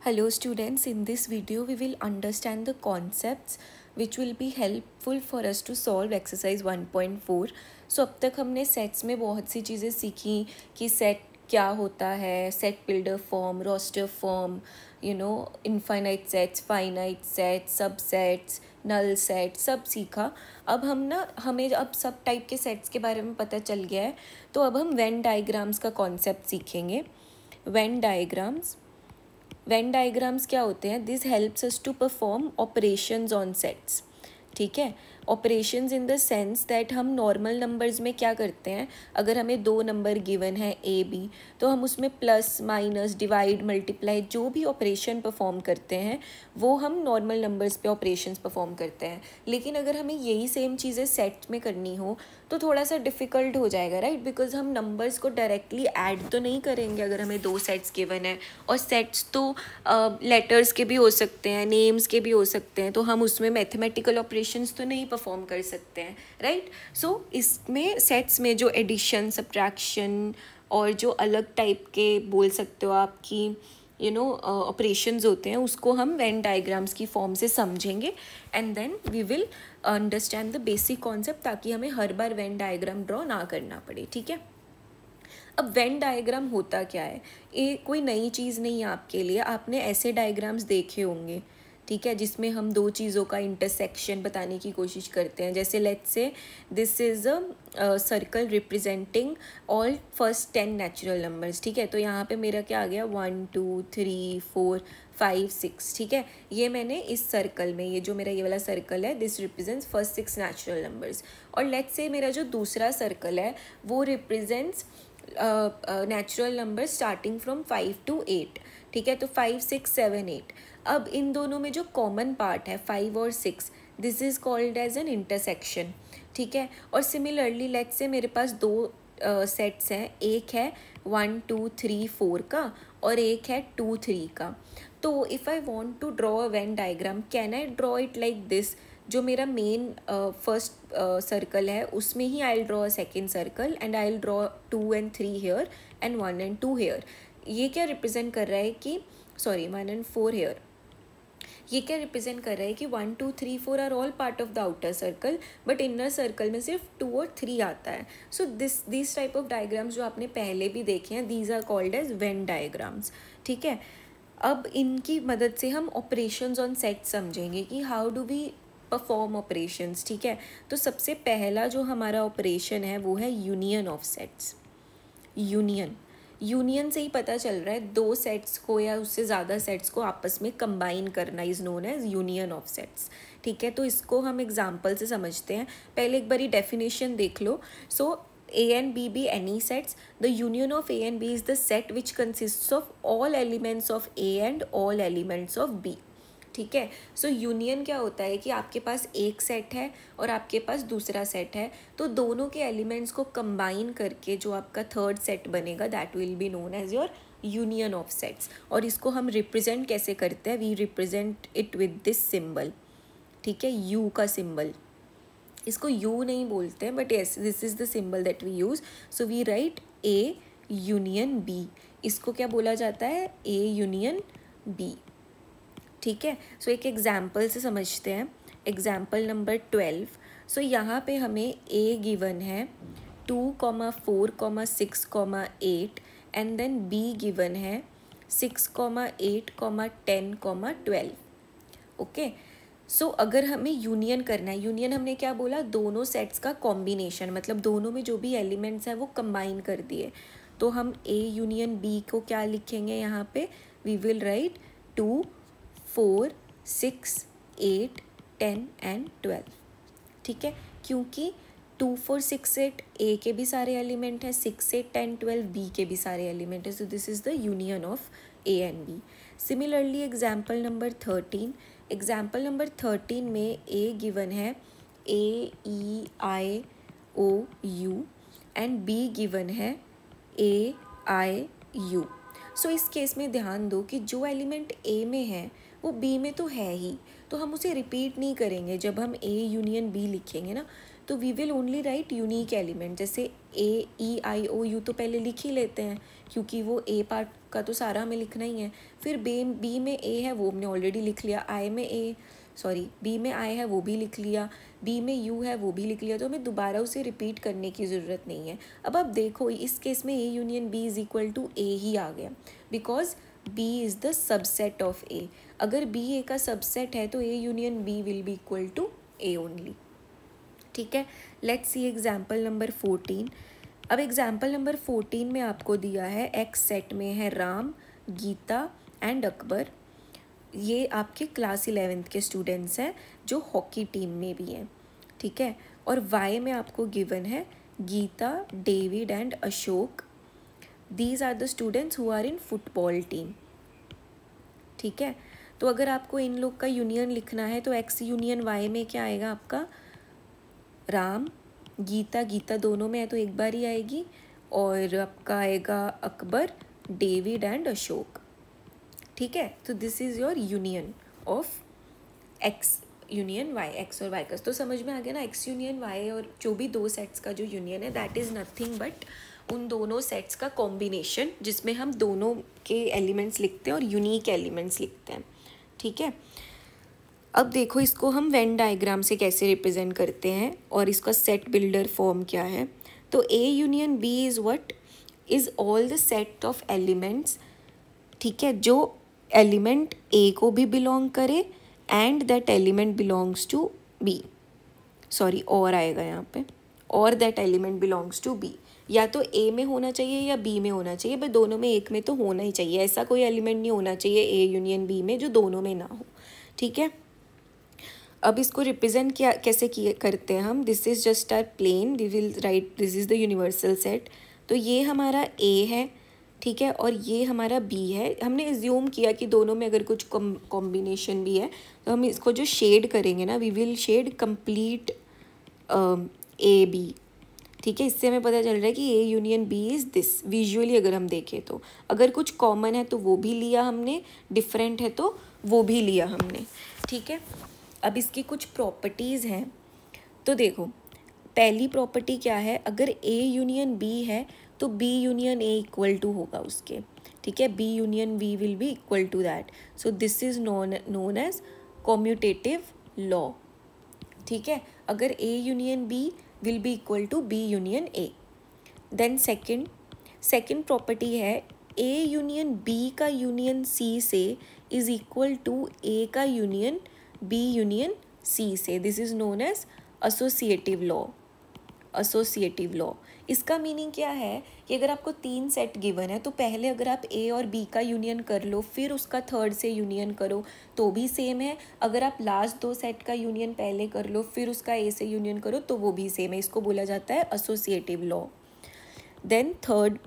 Hello students, in this video we will understand the concepts which will be helpful for us to solve exercise 1.4. So अब तक हमने sets में बहुत सी चीज़ें सीखी कि सेट क्या होता है, set builder form, roster form, infinite sets, finite sets, subsets, null set, सब सीखा। अब हमें अब सब टाइप के सेट्स के बारे में पता चल गया है, तो अब हम वेन डायग्राम्स का कॉन्सेप्ट सीखेंगे। वेन डायग्राम्स क्या होते हैं? This helps us to perform operations on sets. ठीक है, operations in the sense that हम नॉर्मल नंबर्स में क्या करते हैं, अगर हमें दो नंबर गिवन है ए बी, तो हम उसमें प्लस माइनस डिवाइड मल्टीप्लाई जो भी ऑपरेशन परफॉर्म करते हैं वो हम नॉर्मल नंबर्स पे ऑपरेशंस परफॉर्म करते हैं। लेकिन अगर हमें यही सेम चीज़ें सेट में करनी हो तो थोड़ा सा डिफ़िकल्ट हो जाएगा, राइट? बिकॉज हम नंबर्स को डायरेक्टली ऐड तो नहीं करेंगे अगर हमें दो सेट्स गिवन है, और सेट्स तो लेटर्स के भी हो सकते हैं, नेम्स के भी हो सकते हैं, तो हम उसमें मैथमेटिकल ऑपरेशंस तो नहीं परफॉर्म कर सकते हैं, राइट? सो इसमें सेट्स में जो एडिशन, सब्ट्रैक्शन और जो अलग टाइप के बोल सकते हो आपकी ऑपरेशंस होते हैं, उसको हम वेन डायग्राम्स की फॉर्म से समझेंगे and then we will understand the basic concept, ताकि हमें हर बार वेन डायग्राम ड्रॉ ना करना पड़े। ठीक है, अब वेन डायग्राम होता क्या है? ये कोई नई चीज़ नहीं है आपके लिए, आपने ऐसे डायग्राम्स देखे होंगे, ठीक है, जिसमें हम दो चीज़ों का इंटरसेक्शन बताने की कोशिश करते हैं। जैसे let's say this is a circle representing all first 10 natural numbers. ठीक है, तो यहाँ पे मेरा क्या आ गया, 1 2 3 4 5 6। ठीक है, ये मैंने इस सर्कल में, ये जो मेरा ये वाला सर्कल है, this represents first 6 natural numbers. और लेट्स से मेरा जो दूसरा सर्कल है वो represents natural number starting from 5 to 8। ठीक है, तो 5 6 7 8। अब इन दोनों में जो कॉमन पार्ट है 5 और 6, this is called as an intersection. ठीक है, और सिमिलरली लेट्स से मेरे पास दो सेट्स हैं, एक है 1 2 3 4 का और एक है 2 3 का। तो if I want to draw a Venn diagram, can I draw it like this? जो मेरा मेन फर्स्ट सर्कल है उसमें ही I draw a second circle and I draw 2 and 3 here and 1 and 2 here. ये क्या रिप्रेजेंट कर रहा है कि 1 and 4 हेयर, ये क्या रिप्रेजेंट कर रहा है कि 1 2 3 4 are all part of the outer circle, but inner circle में सिर्फ 2 और 3 आता है। So this type of diagrams जो आपने पहले भी देखे हैं, these are called as Venn diagrams. ठीक है, अब इनकी मदद से हम ऑपरेशंस ऑन सेट समझेंगे कि how do we perform operations. ठीक है, तो सबसे पहला जो हमारा ऑपरेशन है वो है यूनियन ऑफ सेट्स। यूनियन से ही पता चल रहा है, दो सेट्स को या उससे ज़्यादा सेट्स को आपस में कंबाइन करना is known as union of sets. ठीक है, तो इसको हम एग्जांपल से समझते हैं। पहले एक बारी डेफिनेशन देख लो। सो A and B be any sets. The union of A and B is the set which consists of all elements of A and all elements of B. ठीक है, सो यूनियन क्या होता है कि आपके पास एक सेट है और आपके पास दूसरा सेट है, तो दोनों के एलिमेंट्स को कंबाइन करके जो आपका थर्ड सेट बनेगा, that will be known as your union of sets. और इसको हम रिप्रेजेंट कैसे करते हैं? We represent it with this symbol. ठीक है, यू का सिंबल, इसको यू नहीं बोलते हैं, but yes this is the symbol that we use. So we write A union B, इसको क्या बोला जाता है? A union B. ठीक है, सो एक एग्जाम्पल से समझते हैं। Example number 12। सो यहाँ पे हमें ए गिवन है 2, 4, 6, 8 एंड देन बी गिवन है 6, 8, 10, 12। ओके, सो अगर हमें यूनियन करना है, यूनियन हमने क्या बोला? दोनों सेट्स का कॉम्बिनेशन, मतलब दोनों में जो भी एलिमेंट्स हैं वो कंबाइन कर दिए। तो हम ए यूनियन बी को क्या लिखेंगे यहाँ पे? We will write 2, 4, 6, 8, 10 and 12। ठीक है, क्योंकि 2, 4, 6, 8 ए के भी सारे एलिमेंट हैं, 6, 8, 10, 12 बी के भी सारे एलिमेंट हैं। So this is the union of A and B. Similarly example number 13। Example number 13 में ए गिवन है AEIOU एंड बी गिवन है AIU। सो इस केस में ध्यान दो कि जो एलिमेंट ए में है वो बी में तो है ही, तो हम उसे रिपीट नहीं करेंगे। जब हम ए यूनियन बी लिखेंगे ना, तो we will only write unique element. जैसे AEIOU तो पहले लिख ही लेते हैं, क्योंकि वो A पार्ट का तो सारा हमें लिखना ही है। फिर B में A है वो हमने ऑलरेडी लिख लिया, B में I है वो भी लिख लिया, B में U है वो भी लिख लिया, तो हमें दोबारा उसे रिपीट करने की ज़रूरत नहीं है। अब आप देखो इस केस में A union B is equal to A ही आ गया, because B is the subset of A। अगर B A का सबसेट है तो A union B will be equal to A only. ठीक है, लेट्स सी एग्जाम्पल नंबर 14। अब एग्जाम्पल नंबर 14 में आपको दिया है X सेट में है राम, गीता एंड अकबर। ये आपके क्लास 11th के स्टूडेंट्स हैं जो हॉकी टीम में भी हैं। ठीक है, और Y में आपको गिवन है Geeta, David and Ashok. These are the students who are in football team. ठीक है, तो अगर आपको इन लोग का यूनियन लिखना है तो X यूनियन Y में क्या आएगा आपका, राम, गीता दोनों में है तो एक बार ही आएगी, और आपका आएगा अकबर, डेविड एंड अशोक। ठीक है, तो this is your union of X union Y, X और Y का। तो समझ में आ गया ना, X यूनियन Y और जो भी दो सेट्स का जो यूनियन है दैट इज़ नथिंग बट उन दोनों सेट्स का कॉम्बिनेशन, जिसमें हम दोनों के एलिमेंट्स लिखते हैं और यूनिक एलिमेंट्स लिखते हैं। ठीक है, अब देखो इसको हम वेन डायग्राम से कैसे रिप्रेजेंट करते हैं और इसका सेट बिल्डर फॉर्म क्या है। तो A union B is what, is all the set of elements, ठीक है, जो एलिमेंट A को भी बिलोंग करे and that element belongs to B, sorry और आएगा यहाँ पे, और that element belongs to B। या तो A में होना चाहिए या B में होना चाहिए, बट दोनों में एक में तो होना ही चाहिए। ऐसा कोई एलिमेंट नहीं होना चाहिए A यूनियन B में जो दोनों में ना हो। ठीक है, अब इसको रिप्रेजेंट क्या कैसे किए करते हैं हम, this is just our plane, we will write this is the universal set. तो ये हमारा A है, ठीक है, और ये हमारा B है। हमने एज्यूम किया कि दोनों में अगर कुछ कॉम्बिनेशन भी है तो हम इसको जो शेड करेंगे ना, we will shade complete AB। ठीक है, इससे हमें पता चल रहा है कि A union B is this. Visually अगर हम देखें तो अगर कुछ कॉमन है तो वो भी लिया हमने, डिफरेंट है तो वो भी लिया हमने। ठीक है, अब इसकी कुछ प्रॉपर्टीज़ हैं। तो देखो पहली प्रॉपर्टी क्या है, अगर A यूनियन B है तो B union A equal to होगा उसके। ठीक है, B union B will be equal to that, so this is known as commutative law. ठीक है, अगर A union B will be equal to B union A। Then second property है A union B का union C से is equal to A का union B union C से। This is known as associative law. इसका meaning क्या है कि अगर आपको 3 सेट गिवन है तो पहले अगर आप A और B का यूनियन कर लो, फिर उसका थर्ड से यूनियन करो तो भी सेम है। अगर आप लास्ट 2 सेट का यूनियन पहले कर लो फिर उसका A से यूनियन करो तो वो भी सेम है। इसको बोला जाता है associative law. Then third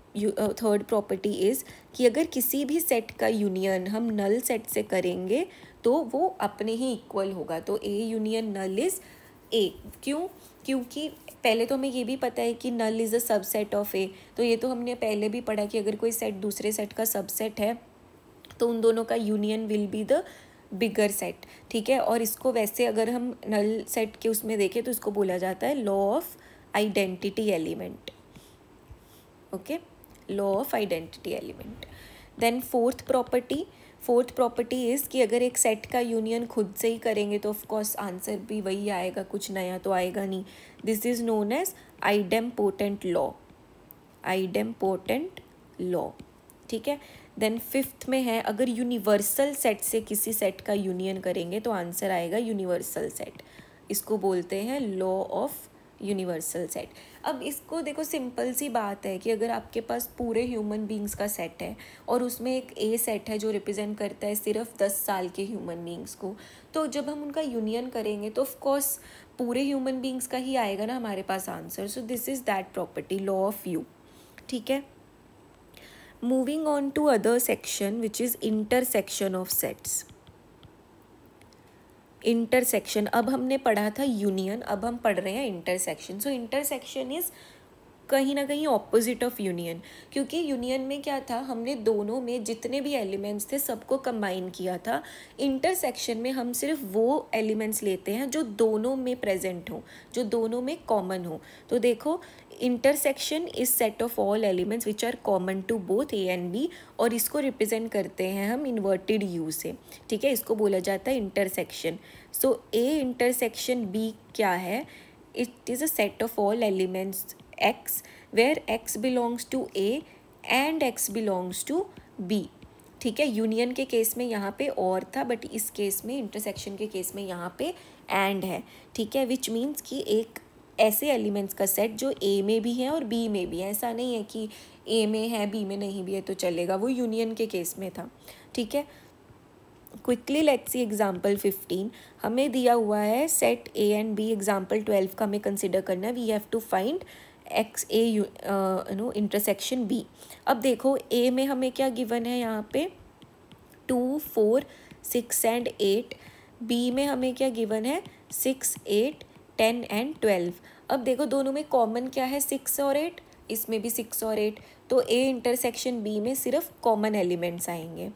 property is कि अगर किसी भी सेट का यूनियन हम नल सेट से करेंगे तो वो अपने ही इक्वल होगा। तो A union null is A। क्यों? क्योंकि पहले तो हमें ये भी पता है कि null is a subset of A, तो ये तो हमने पहले भी पढ़ा कि अगर कोई सेट दूसरे सेट का सबसेट है तो उन दोनों का union will be the bigger set. ठीक है, और इसको वैसे अगर हम नल सेट के उसमें देखें तो इसको बोला जाता है law of identity element. Okay, law of identity element. Then fourth property is कि अगर एक सेट का यूनियन खुद से ही करेंगे तो ऑफ कोर्स आंसर भी वही आएगा, कुछ नया तो आएगा नहीं। This is known as idempotent law. ठीक है, देन फिफ्थ में है अगर यूनिवर्सल सेट से किसी सेट का यूनियन करेंगे तो आंसर आएगा यूनिवर्सल सेट। इसको बोलते हैं लॉ ऑफ यूनिवर्सल सेट। अब इसको देखो, सिंपल सी बात है कि अगर आपके पास पूरे ह्यूमन बींग्स का सेट है और उसमें एक A सेट है जो रिप्रेजेंट करता है सिर्फ 10 साल के ह्यूमन बींग्स को, तो जब हम उनका यूनियन करेंगे तो ऑफ कोर्स पूरे ह्यूमन बींग्स का ही आएगा ना हमारे पास answer. So this is that property, law of U. ठीक है, moving on to other section which is intersection of sets. Intersection, अब हमने पढ़ा था यूनियन, अब हम पढ़ रहे हैं इंटरसेक्शन। सो इंटरसेक्शन इज कहीं ना कहीं ऑपोजिट ऑफ यूनियन, क्योंकि यूनियन में क्या था, हमने दोनों में जितने भी एलिमेंट्स थे सबको कंबाइन किया था। इंटरसेक्शन में हम सिर्फ वो एलिमेंट्स लेते हैं जो दोनों में प्रेजेंट हो, जो दोनों में कॉमन हो। तो देखो, intersection is set of all elements which are common to both A and B, और इसको रिप्रेजेंट करते हैं हम इन्वर्टेड यू से, ठीक है, इसको बोला जाता है intersection. So A intersection B क्या है, it is a set of all elements x where x belongs to A and x belongs to B, ठीक है। यूनियन के केस में यहाँ पे और था, बट इस केस में, इंटरसेक्शन के केस में यहाँ पे एंड है, ठीक है, विच मीन्स कि एक ऐसे एलिमेंट्स का सेट जो A में भी है और B में भी है। ऐसा नहीं है कि A में है B में नहीं भी है तो चलेगा, वो यूनियन के केस में था, ठीक है। Quickly let's see example 15। हमें दिया हुआ है set A and B, example 12 का हमें कंसिडर करना है। We have to find X A intersection B। अब देखो, A में हमें क्या गिवन है यहाँ पे 2, 4, 6 एंड 8। B में हमें क्या गिवन है 6, 8, 10 एंड 12। अब देखो दोनों में कॉमन क्या है 6 और 8, इसमें भी 6 और 8, तो A इंटरसेक्शन B में सिर्फ कॉमन एलिमेंट्स आएंगे,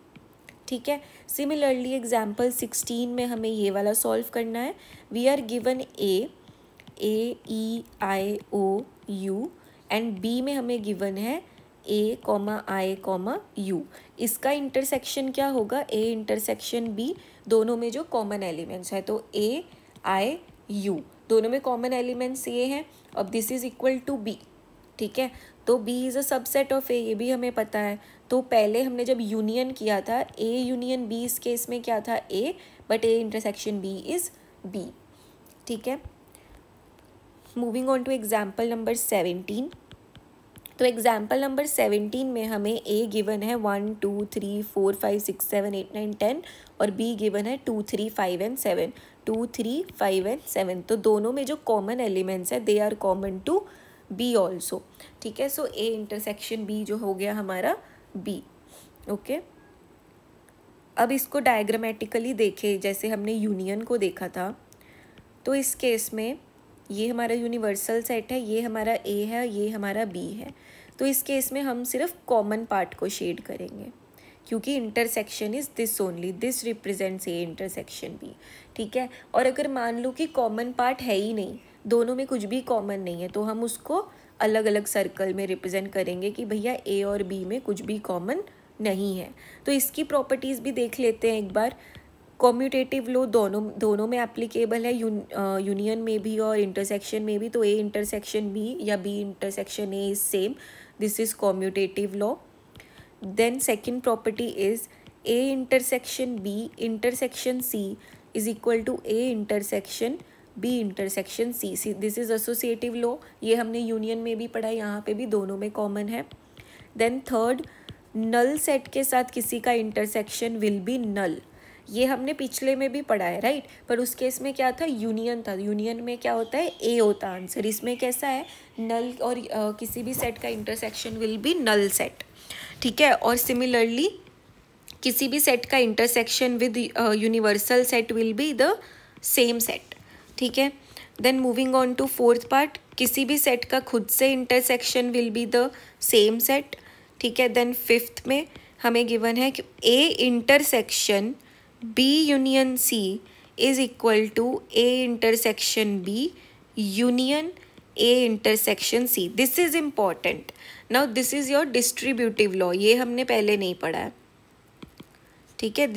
ठीक है। सिमिलरली एग्जाम्पल 16 में हमें ये वाला सॉल्व करना है। We are given A E I O U and B में हमें गिवन है A comma I comma U. इसका इंटरसेक्शन क्या होगा, ए इंटरसेक्शन बी, दोनों में जो कॉमन एलिमेंट्स है, तो ए आई यू, दोनों में कॉमन एलिमेंट्स ये हैं। अब this is equal to B, ठीक है, तो B is a subset of A, ये भी हमें पता है। तो पहले हमने जब यूनियन किया था, A यूनियन B, इस केस में क्या था A, but A intersection B is B, ठीक है। Moving on to example number 17। तो एग्जाम्पल नंबर 17 में हमें A गिवन है 1, 2, 3, 4, 5, 6, 7, 8, 9, 10 और B गिवन है 2, 3, 5 एंड 7, 2, 3, 5 एंड 7। तो दोनों में जो कॉमन एलिमेंट्स है they are common to B also, ठीक है। सो A इंटरसेक्शन B जो हो गया हमारा B, ओके। अब इसको डायग्रामेटिकली देखें, जैसे हमने यूनियन को देखा था, तो इस केस में ये हमारा यूनिवर्सल सेट है, ये हमारा A है, ये हमारा B है। तो इस केस में हम सिर्फ कॉमन पार्ट को शेड करेंगे, क्योंकि intersection is this only, this represents A intersection B, ठीक है। और अगर मान लो कि कॉमन पार्ट है ही नहीं, दोनों में कुछ भी कॉमन नहीं है, तो हम उसको अलग अलग सर्कल में रिप्रेजेंट करेंगे कि भैया A और B में कुछ भी कॉमन नहीं है। तो इसकी प्रॉपर्टीज़ भी देख लेते हैं एक बार। कॉम्यूटेटिव लॉ दोनों में एप्लीकेबल है, यूनियन में भी और इंटरसेक्शन में भी। तो A इंटरसेक्शन B या B intersection A is same, this is commutative law. Then second property is A intersection B intersection C is equal to A intersection B intersection C। This is associative law, ये हमने union में भी पढ़ा है, यहाँ पे भी दोनों में कॉमन है। देन थर्ड, नल सेट के साथ किसी का इंटरसेक्शन विल बी नल, ये हमने पिछले में भी पढ़ा है, राइट। पर उस केस में क्या था, यूनियन था, यूनियन में क्या होता है A होता आंसर। इसमें कैसा है, नल और किसी भी सेट का intersection will be null set, ठीक है। और सिमिलरली किसी भी सेट का intersection with universal set will be the same set, ठीक है। Then moving on to fourth part, किसी भी सेट का खुद से intersection will be the same set, ठीक है। देन फिफ्थ में हमें गिवन है कि A intersection B union C is equal to A intersection B union A intersection C। This is important. Now this is your distributive law, ये हमने पहले नहीं पढ़ा है, ठीक है।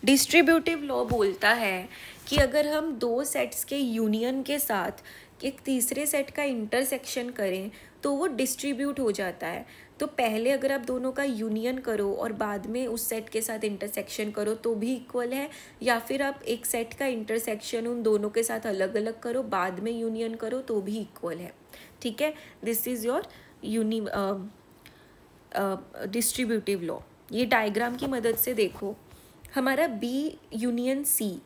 डिस्ट्रीब्यूटिव लॉ बोलता है कि अगर हम दो सेट्स के यूनियन के साथ एक तीसरे सेट का इंटरसेक्शन करें तो वो डिस्ट्रीब्यूट हो जाता है। तो पहले अगर आप दोनों का यूनियन करो और बाद में उस सेट के साथ इंटरसेक्शन करो तो भी इक्वल है, या फिर आप एक सेट का इंटरसेक्शन उन दोनों के साथ अलग अलग करो, बाद में यूनियन करो तो भी इक्वल है, ठीक है। This is your distributive law. ये डायग्राम की मदद से देखो, हमारा B यूनियन C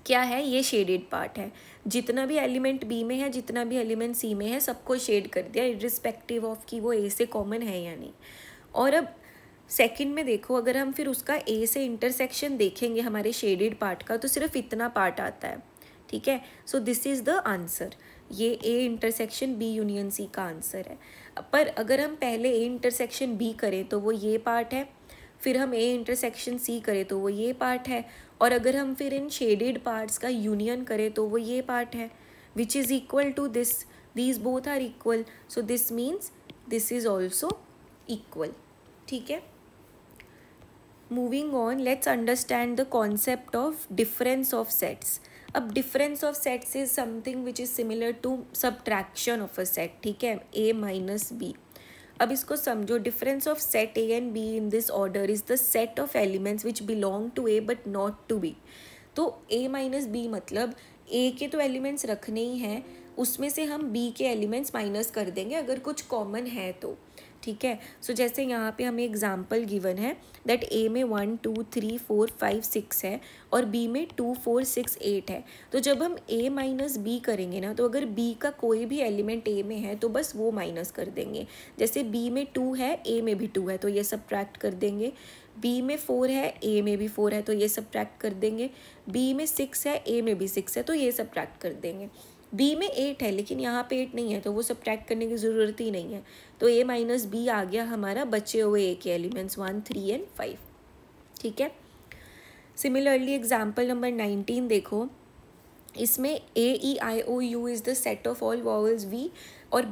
क्या है, ये शेडेड पार्ट है। जितना भी एलिमेंट B में है, जितना भी एलिमेंट C में है, सबको शेड कर दिया इर्रिस्पेक्टिव ऑफ कि वो A से कॉमन है या नहीं। और अब सेकंड में देखो, अगर हम फिर उसका A से इंटरसेक्शन देखेंगे हमारे शेडेड पार्ट का, तो सिर्फ इतना पार्ट आता है, ठीक है। So this is the answer, ये A intersection B union C का आंसर है। पर अगर हम पहले A इंटरसेक्शन B करें तो वो ये पार्ट है, फिर हम A इंटरसेक्शन C करें तो वो ये पार्ट है, और अगर हम फिर इन शेडेड पार्ट्स का यूनियन करें तो वो ये पार्ट है, which is equal to this, these both are equal, so this means this is also equal. ठीक है, moving on, let's understand the concept of difference of sets. अब difference of sets is something which is similar to subtraction of a set. ठीक है, A minus B। अब इसको समझो, difference of set A and B in this order is the set of elements which belong to A but not to B। तो A minus B मतलब A के तो elements रखने ही हैं, उसमें से हम B के एलिमेंट्स माइनस कर देंगे अगर कुछ कॉमन है तो। ठीक है, सो जैसे यहाँ पे हमें एग्जाम्पल गिवन है दैट A में 1 2 3 4 5 6 है और B में 2 4 6 8 है। तो जब हम A माइनस B करेंगे ना, तो अगर B का कोई भी एलिमेंट A में है तो बस वो माइनस कर देंगे। जैसे B में 2 है, A में भी 2 है, तो ये सब्ट्रैक्ट कर देंगे। B में 4 है, A में भी 4 है, तो ये सब्ट्रैक्ट कर देंगे। B में 6 है, A में भी 6 है, तो ये सब्ट्रैक्ट कर देंगे। B में 8 है लेकिन यहाँ पे 8 नहीं है, तो वो सब्ट्रैक्ट करने की ज़रूरत ही नहीं है। तो A माइनस B आ गया हमारा बचे हुए A के एलिमेंट्स 1 3 एंड 5। ठीक है, सिमिलरली एग्जाम्पल नंबर 19 देखो, इसमें A E I O U is the set of all vowels V, और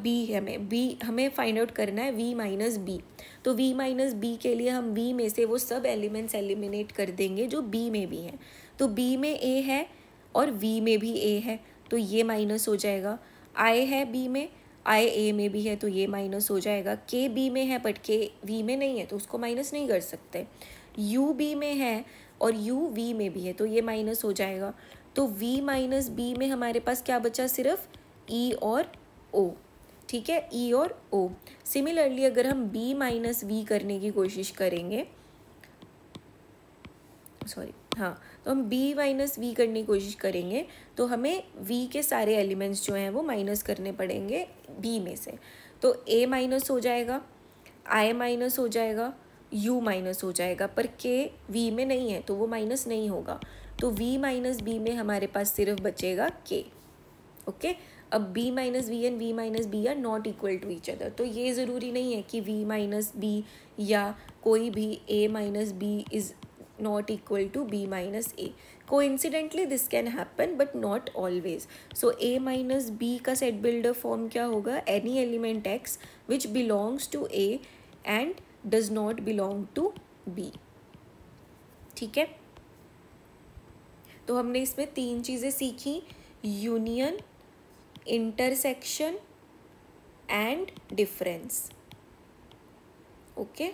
हमें फाइंड आउट करना है V माइनस B। तो V माइनस B के लिए हम V में से वो सब एलिमेंट्स एलिमिनेट कर देंगे जो B में भी हैं। तो B में A है और V में भी A है, तो ये माइनस हो जाएगा। I है B में, I A में भी है, तो ये माइनस हो जाएगा। K B में है बट K V में नहीं है, तो उसको माइनस नहीं कर सकते। U B में है और U V में भी है, तो ये माइनस हो जाएगा। तो V माइनस B में हमारे पास क्या बचा, सिर्फ E और O। ठीक है, E और O। सिमिलरली अगर हम B माइनस V करने की कोशिश करेंगे, तो हम B माइनस V करने की कोशिश करेंगे तो हमें V के सारे एलिमेंट्स जो हैं वो माइनस करने पड़ेंगे B में से। तो A माइनस हो जाएगा, I माइनस हो जाएगा, U माइनस हो जाएगा, पर K V में नहीं है तो वो माइनस नहीं होगा। तो V माइनस B में हमारे पास सिर्फ बचेगा K। ओके, अब B minus V and V minus B are not equal to each other. तो ये ज़रूरी नहीं है कि V माइनस B या कोई भी A minus B is not equal to B minus A. Coincidentally this can happen but not always. So A minus B का set builder form क्या होगा, any element X which belongs to A and does not belong to B। ठीक है, तो हमने इसमें 3 चीज़ें सीखी, union, intersection and difference. Okay.